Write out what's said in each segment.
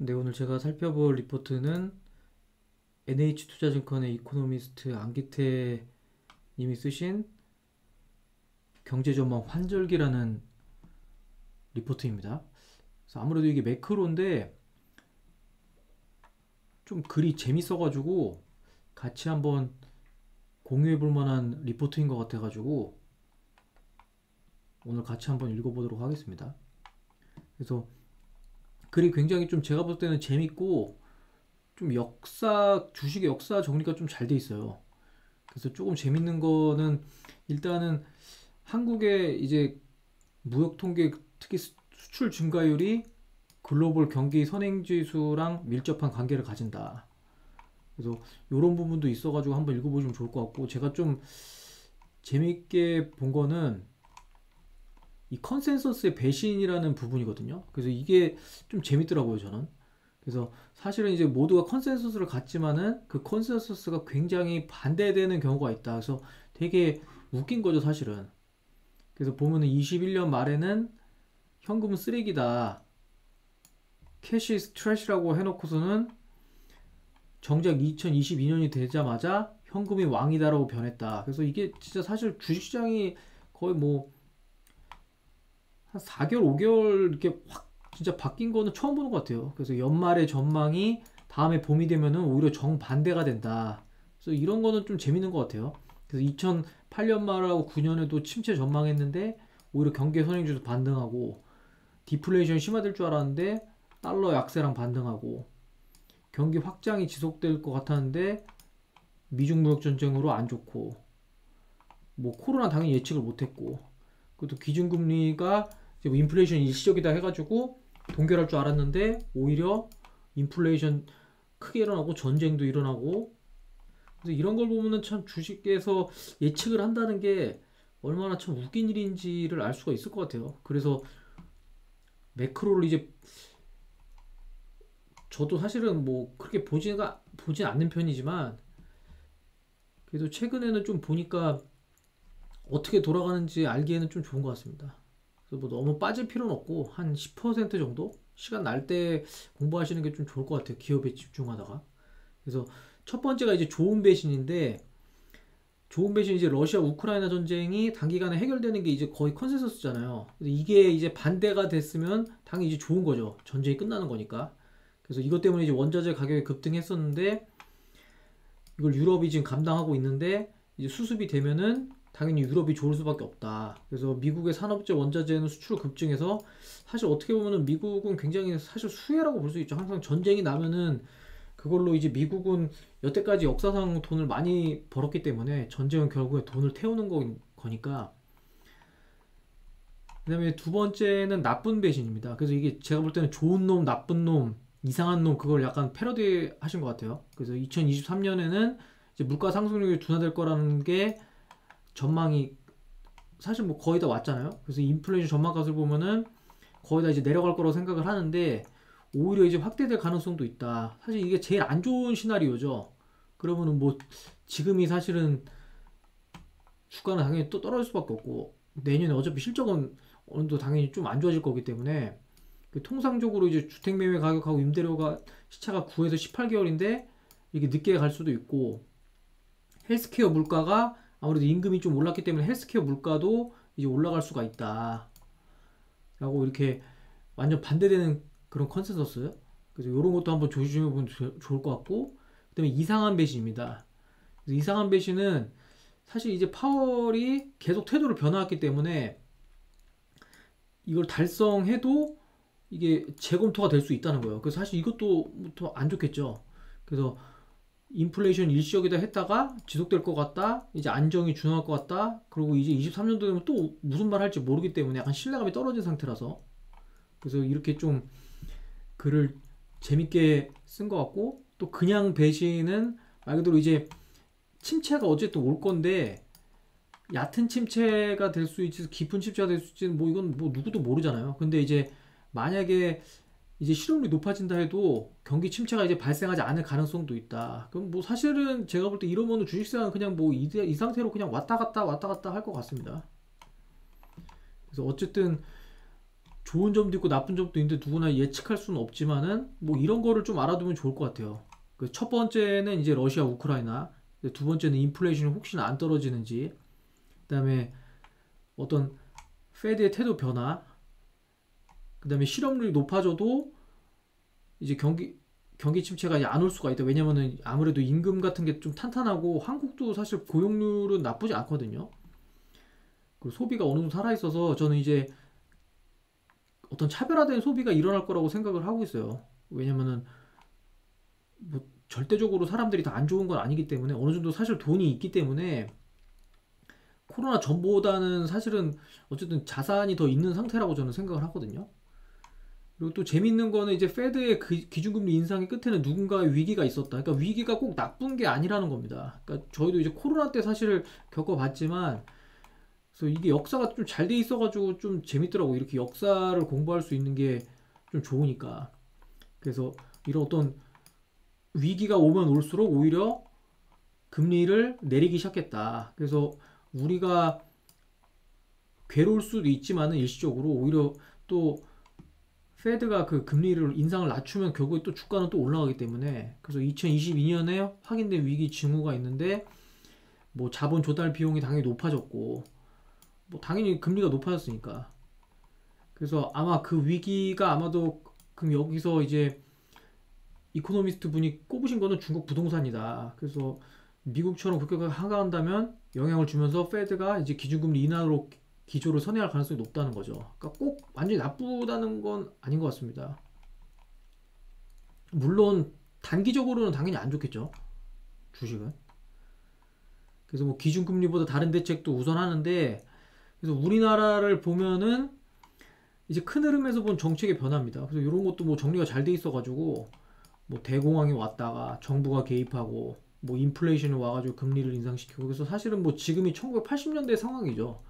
네, 오늘 제가 살펴볼 리포트는 NH투자증권의 이코노미스트 안기태 님이 쓰신 경제전망 환절기라는 리포트입니다. 그래서 아무래도 이게 매크로인데 좀 글이 재밌어가지고 같이 한번 공유해볼 만한 리포트인 것 같아가지고 오늘 같이 한번 읽어보도록 하겠습니다. 그래서 글이 굉장히 좀 제가 볼 때는 재밌고 좀 주식의 역사 정리가 좀 잘 돼 있어요. 그래서 조금 재밌는 거는 일단은 한국의 이제 무역 통계 특히 수출 증가율이 글로벌 경기 선행지수랑 밀접한 관계를 가진다. 그래서 이런 부분도 있어가지고 한번 읽어보시면 좋을 것 같고, 제가 좀 재밌게 본 거는 이 컨센서스의 배신이라는 부분이거든요. 그래서 이게 좀 재밌더라고요, 저는. 그래서 사실은 이제 모두가 컨센서스를 갖지만은 그 컨센서스가 굉장히 반대되는 경우가 있다. 그래서 되게 웃긴 거죠, 사실은. 그래서 보면은 21년 말에는 현금은 쓰레기다. 캐시 스트레시라고 해놓고서는 정작 2022년이 되자마자 현금이 왕이다라고 변했다. 그래서 이게 진짜 사실 주식시장이 거의 뭐 한 4개월, 5개월 이렇게 확 진짜 바뀐 거는 처음 보는 것 같아요. 그래서 연말의 전망이 다음에 봄이 되면은 오히려 정반대가 된다. 그래서 이런 거는 좀 재밌는 것 같아요. 그래서 2008년 말하고 9년에도 침체 전망했는데 오히려 경기 선행지수 반등하고 디플레이션 심화될 줄 알았는데 달러 약세랑 반등하고 경기 확장이 지속될 것 같았는데 미중 무역 전쟁으로 안 좋고 뭐 코로나 당연히 예측을 못했고 그것도 기준금리가 이제 뭐 인플레이션 일시적이다 해가지고 동결할 줄 알았는데 오히려 인플레이션 크게 일어나고 전쟁도 일어나고 그래서 이런 걸 보면은 참 주식에서 예측을 한다는 게 얼마나 참 웃긴 일인지를 알 수가 있을 것 같아요. 그래서 매크로를 이제 저도 사실은 뭐 그렇게 보진 않는 편이지만 그래도 최근에는 좀 보니까 어떻게 돌아가는지 알기에는 좀 좋은 것 같습니다. 그래서 뭐 너무 빠질 필요는 없고 한 10% 정도 시간 날 때 공부하시는 게 좀 좋을 것 같아요. 기업에 집중하다가. 그래서 첫 번째가 이제 좋은 배신인데 좋은 배신 이제 러시아 우크라이나 전쟁이 단기간에 해결되는 게 이제 거의 컨센서스잖아요. 그래서 이게 이제 반대가 됐으면 당연히 이제 좋은 거죠. 전쟁이 끝나는 거니까. 그래서 이것 때문에 이제 원자재 가격이 급등했었는데 이걸 유럽이 지금 감당하고 있는데 이제 수습이 되면은 당연히 유럽이 좋을 수밖에 없다. 그래서 미국의 산업재 원자재는 수출 급증해서 사실 어떻게 보면은 미국은 굉장히 사실 수혜라고 볼 수 있죠. 항상 전쟁이 나면은 그걸로 이제 미국은 여태까지 역사상 돈을 많이 벌었기 때문에 전쟁은 결국에 돈을 태우는 거니까. 그다음에 두 번째는 나쁜 배신입니다. 그래서 이게 제가 볼 때는 좋은 놈, 나쁜 놈, 이상한 놈 그걸 약간 패러디 하신 것 같아요. 그래서 2023년에는 이제 물가 상승률이 둔화될 거라는 게 전망이 사실 뭐 거의 다 왔잖아요. 그래서 인플레이션 전망값을 보면은 거의 다 이제 내려갈 거라고 생각을 하는데 오히려 이제 확대될 가능성도 있다. 사실 이게 제일 안 좋은 시나리오죠. 그러면은 뭐 지금이 사실은 주가는 당연히 또 떨어질 수밖에 없고 내년에 어차피 실적은 어느 정도 당연히 좀 안 좋아질 거기 때문에 그 통상적으로 이제 주택 매매 가격하고 임대료가 시차가 9에서 18개월인데 이게 늦게 갈 수도 있고 헬스케어 물가가 아무래도 임금이 좀 올랐기 때문에 헬스케어 물가도 이제 올라갈 수가 있다. 라고 이렇게 완전 반대되는 그런 컨센서스. 그래서 이런 것도 한번 조심해 보면 좋을 것 같고, 그다음에 이상한 배신입니다. 그래서 이상한 배신은 사실 이제 파월이 계속 태도를 변화했기 때문에 이걸 달성해도 이게 재검토가 될 수 있다는 거예요. 그래서 사실 이것도 더 안 좋겠죠. 그래서 인플레이션 일시적이다 했다가 지속될 것 같다. 이제 안정이 준화할 것 같다. 그리고 이제 23년도 되면 또 무슨 말 할지 모르기 때문에 약간 신뢰감이 떨어진 상태라서 그래서 이렇게 좀 글을 재밌게 쓴 것 같고 또 그냥 배신은 말 그대로 이제 침체가 어쨌든 올 건데 얕은 침체가 될 수 있지 깊은 침체가 될 수 있지는 뭐 이건 뭐 누구도 모르잖아요. 근데 이제 만약에 이제 실업률이 높아진다 해도 경기 침체가 이제 발생하지 않을 가능성도 있다. 그럼 뭐 사실은 제가 볼 때 이러면은 주식시장은 그냥 뭐 이 상태로 그냥 왔다 갔다 할 것 같습니다. 그래서 어쨌든 좋은 점도 있고 나쁜 점도 있는데 누구나 예측할 수는 없지만은 뭐 이런 거를 좀 알아두면 좋을 것 같아요. 그 첫 번째는 이제 러시아 우크라이나, 두 번째는 인플레이션이 혹시나 안 떨어지는지, 그다음에 어떤 페드의 태도 변화, 그다음에 실업률이 높아져도 이제 경기 침체가 안 올 수가 있다. 왜냐면은 아무래도 임금 같은 게 좀 탄탄하고 한국도 사실 고용률은 나쁘지 않거든요. 그리고 소비가 어느 정도 살아 있어서 저는 이제 어떤 차별화된 소비가 일어날 거라고 생각을 하고 있어요. 왜냐면은 뭐 절대적으로 사람들이 다 안 좋은 건 아니기 때문에 어느 정도 사실 돈이 있기 때문에 코로나 전보다는 사실은 어쨌든 자산이 더 있는 상태라고 저는 생각을 하거든요. 그리고 또 재밌는 거는 이제 페드의 기준금리 인상의 끝에는 누군가의 위기가 있었다. 그러니까 위기가 꼭 나쁜 게 아니라는 겁니다. 그러니까 저희도 이제 코로나 때 사실 겪어봤지만, 그래서 이게 역사가 좀 잘 돼 있어가지고 좀 재밌더라고. 이렇게 역사를 공부할 수 있는 게 좀 좋으니까. 그래서 이런 어떤 위기가 오면 올수록 오히려 금리를 내리기 시작했다. 그래서 우리가 괴로울 수도 있지만은 일시적으로 오히려 또 페드가 그 금리를 인상을 낮추면 결국에 또 주가는 또 올라가기 때문에, 그래서 2022년에 확인된 위기 징후가 있는데 뭐 자본 조달 비용이 당연히 높아졌고 뭐 당연히 금리가 높아졌으니까, 그래서 아마 그 위기가 아마도 그럼 여기서 이제 이코노미스트 분이 꼽으신 거는 중국 부동산이다. 그래서 미국처럼 그렇게 하강한다면 영향을 주면서 페드가 이제 기준금리 인하로 기조를 선회할 가능성이 높다는 거죠. 그러니까 꼭 완전히 나쁘다는 건 아닌 것 같습니다. 물론 단기적으로는 당연히 안 좋겠죠. 주식은. 그래서 뭐 기준금리보다 다른 대책도 우선하는데, 그래서 우리나라를 보면은 이제 큰 흐름에서 본 정책의 변화입니다. 그래서 이런 것도 뭐 정리가 잘 돼 있어가지고 뭐 대공황이 왔다가 정부가 개입하고 뭐 인플레이션이 와가지고 금리를 인상시키고, 그래서 사실은 뭐 지금이 1980년대 상황이죠.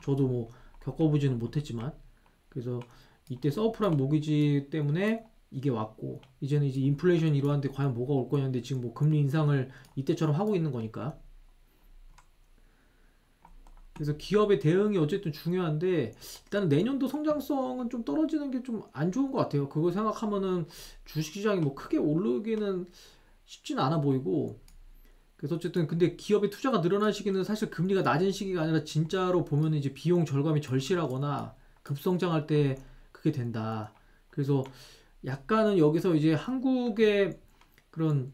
저도 뭐 겪어보지는 못했지만, 그래서 이때 서브프라임 모기지 때문에 이게 왔고, 이제는 이제 인플레이션 이러한데 과연 뭐가 올 거냐인데 지금 뭐 금리 인상을 이때처럼 하고 있는 거니까. 그래서 기업의 대응이 어쨌든 중요한데, 일단 내년도 성장성은 좀 떨어지는 게 좀 안 좋은 것 같아요. 그거 생각하면은 주식시장이 뭐 크게 오르기는 쉽지는 않아 보이고, 그래서 어쨌든 근데 기업의 투자가 늘어난 시기는 사실 금리가 낮은 시기가 아니라 진짜로 보면 이제 비용 절감이 절실하거나 급성장할 때 그게 된다. 그래서 약간은 여기서 이제 한국의 그런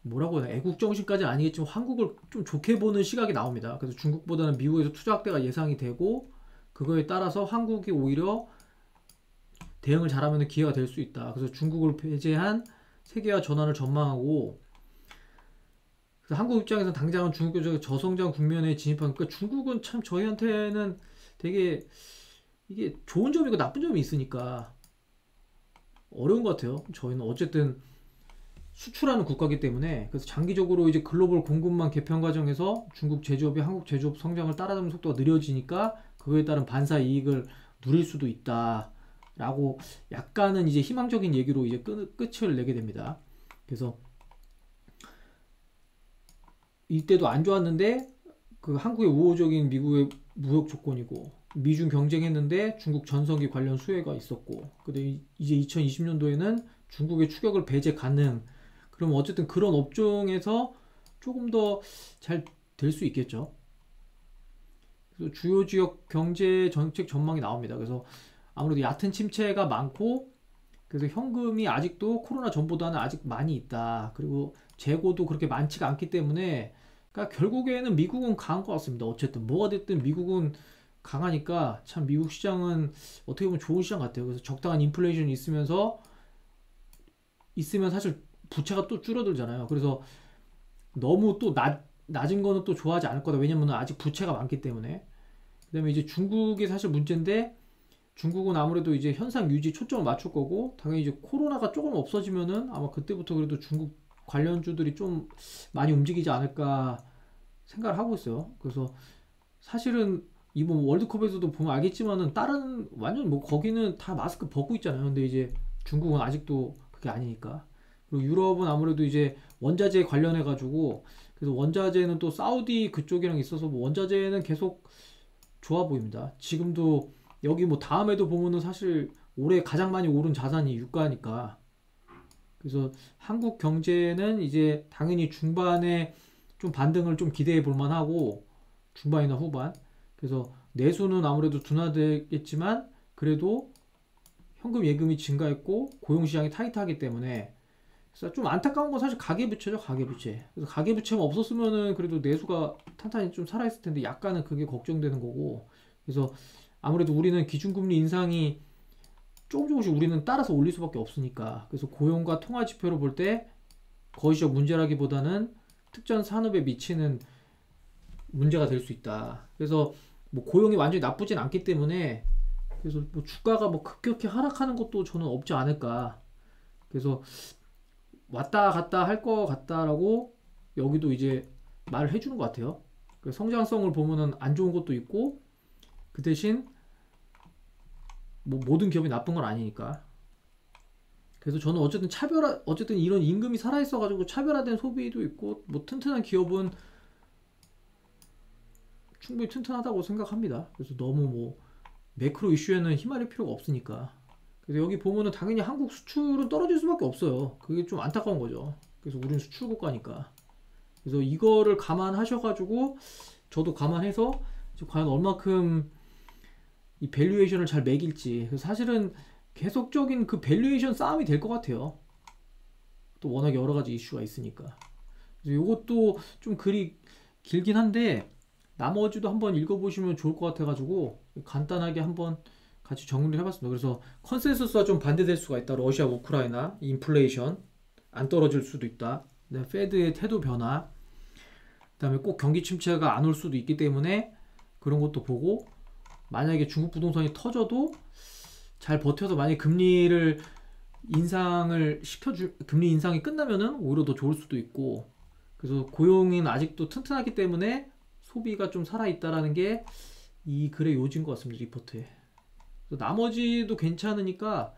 뭐라고 해야 되나, 애국 정신까지 아니겠지만 한국을 좀 좋게 보는 시각이 나옵니다. 그래서 중국보다는 미국에서 투자 확대가 예상이 되고, 그거에 따라서 한국이 오히려 대응을 잘하면 기회가 될 수 있다. 그래서 중국을 배제한 세계화 전환을 전망하고, 그래서 한국 입장에서 당장은 중국의 저성장 국면에 진입하니까, 그러니까 중국은 참 저희한테는 되게 이게 좋은 점이고 나쁜 점이 있으니까 어려운 것 같아요. 저희는 어쨌든 수출하는 국가이기 때문에, 그래서 장기적으로 이제 글로벌 공급망 개편 과정에서 중국 제조업이 한국 제조업 성장을 따라잡는 속도가 느려지니까 그거에 따른 반사 이익을 누릴 수도 있다라고 약간은 이제 희망적인 얘기로 이제 끝을 내게 됩니다. 그래서 이때도 안 좋았는데 그 한국의 우호적인 미국의 무역 조건이고, 미중 경쟁했는데 중국 전성기 관련 수혜가 있었고, 근데 이제 2020년도에는 중국의 추격을 배제 가능. 그럼 어쨌든 그런 업종에서 조금 더 잘 될 수 있겠죠. 그래서 주요 지역 경제 정책 전망이 나옵니다. 그래서 아무래도 얕은 침체가 많고, 그래서 현금이 아직도 코로나 전보다는 아직 많이 있다. 그리고 재고도 그렇게 많지가 않기 때문에, 그러니까 결국에는 미국은 강한 것 같습니다. 어쨌든 뭐가 됐든 미국은 강하니까 참 미국 시장은 어떻게 보면 좋은 시장 같아요. 그래서 적당한 인플레이션이 있으면 사실 부채가 또 줄어들잖아요. 그래서 너무 또 낮은 거는 또 좋아하지 않을 거다. 왜냐면 아직 부채가 많기 때문에. 그다음에 이제 중국이 사실 문제인데, 중국은 아무래도 이제 현상 유지 초점을 맞출 거고, 당연히 이제 코로나가 조금 없어지면은 아마 그때부터 그래도 중국 관련주들이 좀 많이 움직이지 않을까 생각을 하고 있어요. 그래서 사실은 이번 월드컵에서도 보면 알겠지만은 다른 완전 뭐 거기는 다 마스크 벗고 있잖아요. 근데 이제 중국은 아직도 그게 아니니까. 그리고 유럽은 아무래도 이제 원자재 관련해 가지고, 그래서 원자재는 또 사우디 그쪽이랑 있어서 뭐 원자재는 계속 좋아 보입니다. 지금도 여기 뭐 다음에도 보면은 사실 올해 가장 많이 오른 자산이 유가니까. 그래서 한국 경제는 이제 당연히 중반에 좀 반등을 좀 기대해 볼 만하고, 중반이나 후반. 그래서 내수는 아무래도 둔화되겠지만 그래도 현금 예금이 증가했고 고용 시장이 타이트하기 때문에, 그래서 좀 안타까운 건 사실 가계부채죠, 가계부채. 그래서 가계부채만 없었으면은 그래도 내수가 탄탄히 좀 살아있을 텐데 약간은 그게 걱정되는 거고. 그래서 아무래도 우리는 기준금리 인상이 조금씩 우리는 따라서 올릴 수밖에 없으니까. 그래서 고용과 통화 지표로 볼 때 거시적 문제라기보다는 특정 산업에 미치는 문제가 될 수 있다. 그래서 뭐 고용이 완전히 나쁘진 않기 때문에, 그래서 뭐 주가가 뭐 급격히 하락하는 것도 저는 없지 않을까. 그래서 왔다 갔다 할 것 같다라고 여기도 이제 말을 해주는 것 같아요. 그 성장성을 보면은 안 좋은 것도 있고, 그 대신 뭐 모든 기업이 나쁜 건 아니니까. 그래서 저는 어쨌든 어쨌든 이런 임금이 살아있어가지고 차별화된 소비도 있고, 뭐 튼튼한 기업은 충분히 튼튼하다고 생각합니다. 그래서 너무 뭐 매크로 이슈에는 휘말릴 필요가 없으니까. 그래서 여기 보면은 당연히 한국 수출은 떨어질 수밖에 없어요. 그게 좀 안타까운 거죠. 그래서 우리는 수출 국가니까. 그래서 이거를 감안하셔가지고 저도 감안해서 과연 얼마큼 이 밸류에이션을 잘 매길지. 그래서 사실은 계속적인 그 밸류에이션 싸움이 될 것 같아요. 또 워낙 여러 가지 이슈가 있으니까. 그래서 이것도 좀 글이 길긴 한데 나머지도 한번 읽어보시면 좋을 것 같아가지고 간단하게 한번 같이 정리를 해봤습니다. 그래서 컨센서스와 좀 반대될 수가 있다. 러시아, 우크라이나, 인플레이션 안 떨어질 수도 있다. 그다음에 페드의 태도 변화, 그다음에 꼭 경기 침체가 안 올 수도 있기 때문에 그런 것도 보고, 만약에 중국 부동산이 터져도 잘 버텨서 만약에 금리 인상이 끝나면은 오히려 더 좋을 수도 있고. 그래서 고용은 아직도 튼튼하기 때문에 소비가 좀 살아있다라는 게 이 글의 요지인 것 같습니다, 리포트에. 그래서 나머지도 괜찮으니까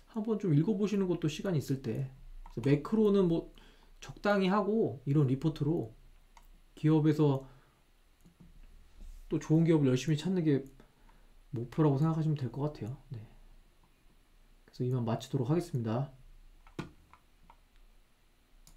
한번 좀 읽어보시는 것도 시간이 있을 때. 그래서 매크로는 뭐 적당히 하고, 이런 리포트로 기업에서 또 좋은 기업을 열심히 찾는 게 목표라고 생각하시면 될 것 같아요. 네. 그래서 이만 마치도록 하겠습니다.